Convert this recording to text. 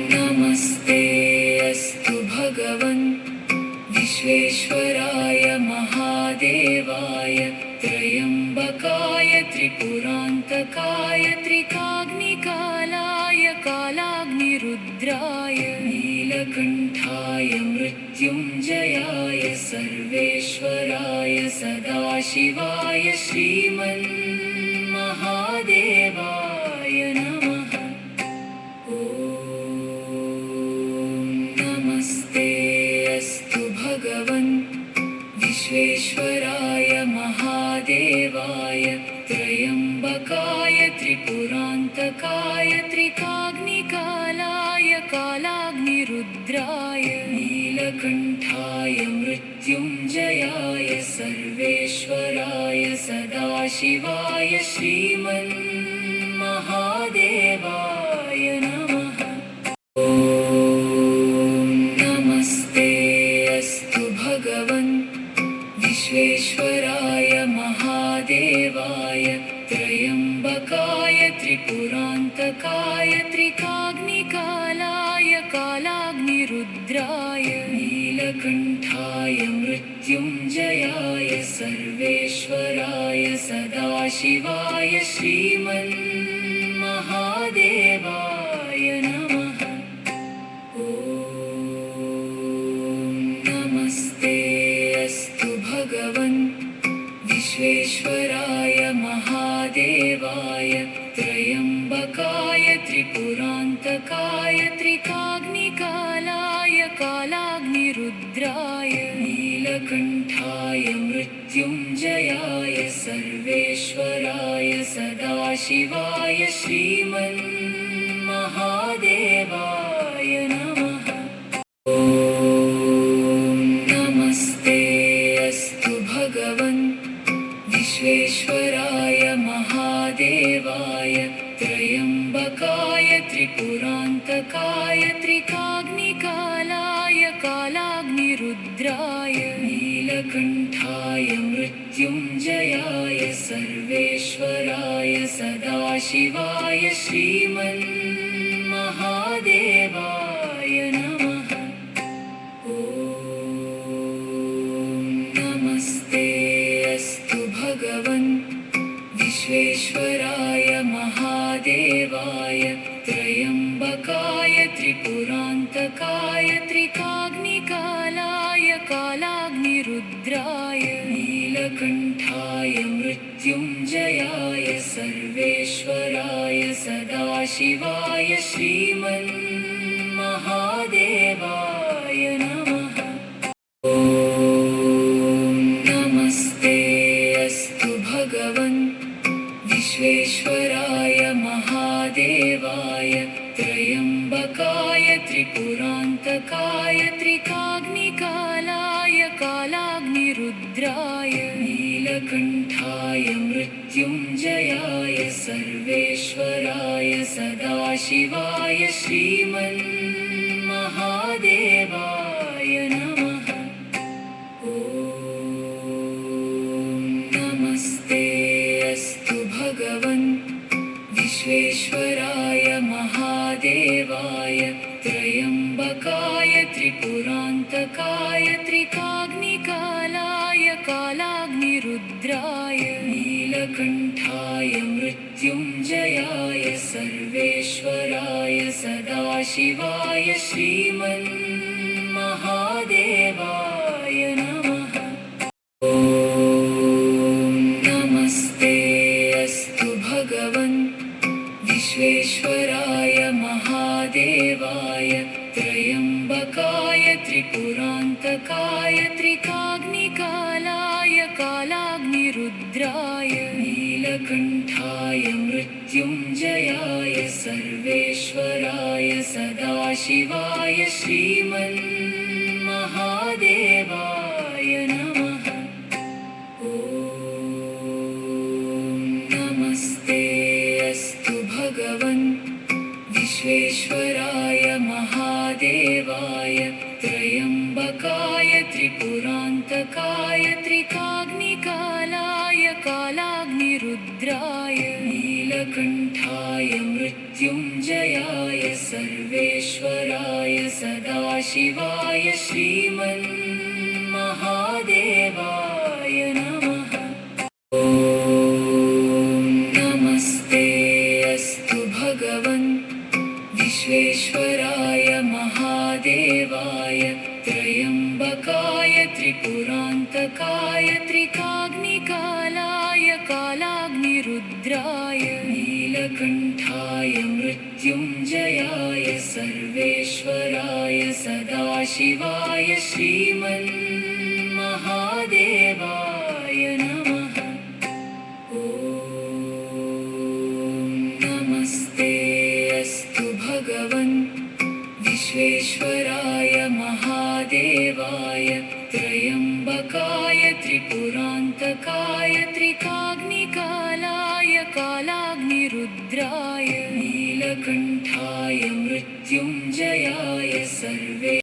नमस्ते अस्तु भगवन् विश्वेश्वराय महादेवाय त्र्यम्बकाय त्रिपुरान्तकाय त्रिकाग्निकालाय कालाग्निरुद्राय नीलकण्ठाय मृत्युञ्जयाय सर्वेश्वराय सदाशिवाय श्रीमन्महादेवाय नमः। नमस्ते अस्तु भगवन् विश्वेश्वराय महादेवाय त्र्यम्बकाय त्रिपुरान्तकाय त्रिकाग्निकालाय कालाग्निरुद्राय नीलकण्ठाय मृत्युञ्जयाय सर्वेश्वराय सदाशिवाय श्रीमन्महादेवाय नमः। नमस्ते अस्तु भगवन् विश्वेश्वराय महादेवाय त्र्यम्बकाय त्रिपुरान्तकाय त्रिकाग्निकालाय कालाग्निरुद्राय नीलकण्ठाय मृत्युञ्जयाय सर्वेश्वराय सदाशिवाय श्रीमन्महादेवाय नमः। नमस्ते अस्तु भगवन् विश्वेश्वराय महादेवाय त्र्यम्बकाय त्रिपुरान्तकाय त्रिकाग्निकालाय कालाग्निरुद्राय नीलकण्ठाय मृत्युञ्जयाय सर्वेश्वराय सदाशिवाय श्रीमन्महादेवाय नमः। नमस्ते अस्तु भगवन् विश्वेश्वराय महादेवाय त्र्यम्बकाय त्रिपुरान्तकाय त्रिकाग्निकालाय कालाग्निरुद्राय नीलकण्ठाय मृत्युञ्जयाय सर्वेश्वराय सदाशिवाय श्रीमन्महादेवाय नमः। नमस्ते अस्तु भगवन् विश्वेश्वराय महादेवाय त्र्यम्बकाय त्रिपुरान्तकाय त्रिकाग्निकालाय कालाग्निरुद्राय नीलकण्ठाय मृत्युञ्जयाय सर्वेश्वराय सदाशिवाय श्रीमन्महादेवाय नमः। नमस्ते अस्तु भगवन् विश्वेश्वराय महादेवाय त्र्यम्बकाय त्रिपुरान्तकाय त्रिकाग्निकालाय कालाग्निरुद्राय नीलकण्ठाय मृत्युञ्जयाय सर्वेश्वराय सदाशिवाय श्रीमन्महादेवाय नमः। नमस्ते अस्तु भगवन् विश्वेश्वराय महादेवाय त्र्यम्बकाय त्रिपुरान्तकाय त्रिकाग्निकालाय कालाग्निरुद्राय नीलकण्ठाय मृत्युञ्जयाय सर्वेश्वराय सदाशिवाय श्रीमन्महादेवाय नमः। नमस्ते अस्तु भगवन् विश्वेश्वराय महादेवाय त्र्यम्बकाय त्रिपुरान्तकाय त्रिकाग्निकालाय कालाग्निरुद्राय नीलकण्ठाय मृत्युञ्जयाय सर्वेश्वराय सदाशिवाय श्रीमन्महादेवाय नमः। नमस्ते अस्तु भगवन् विश्वेश्वराय महादेवाय त्र्यम्बकाय त्रिपुरान्तकाय त्रिकाग्निकालाय कालाग्निरुद्राय नीलकण्ठाय मृत्युञ्जयाय मृत्युञ्जयाय सर्वेश्वराय सदाशिवाय श्रीमन्महादेवाय नमः। ॐ नमस्ते अस्तु भगवन् विश्वेश्वराय महादेवाय त्र्यम्बकाय त्रिपुरान्तकाय त्रिकाग्निकालाय कालाग्निरुद्राय नीलकण्ठाय मृत्युञ्जयाय सर्वेश्वराय सदाशिवाय श्रीमन्महादेवाय नमः। ॐ नमस्ते अस्तु भगवन् विश्वेश्वराय महादेवाय त्र्यम्बकाय त्रिपुरान्तकाय त्रिकाग्निकालाय कालाग्निरुद्राय नीलकण्ठाय मृत्युञ्जयाय सर्वे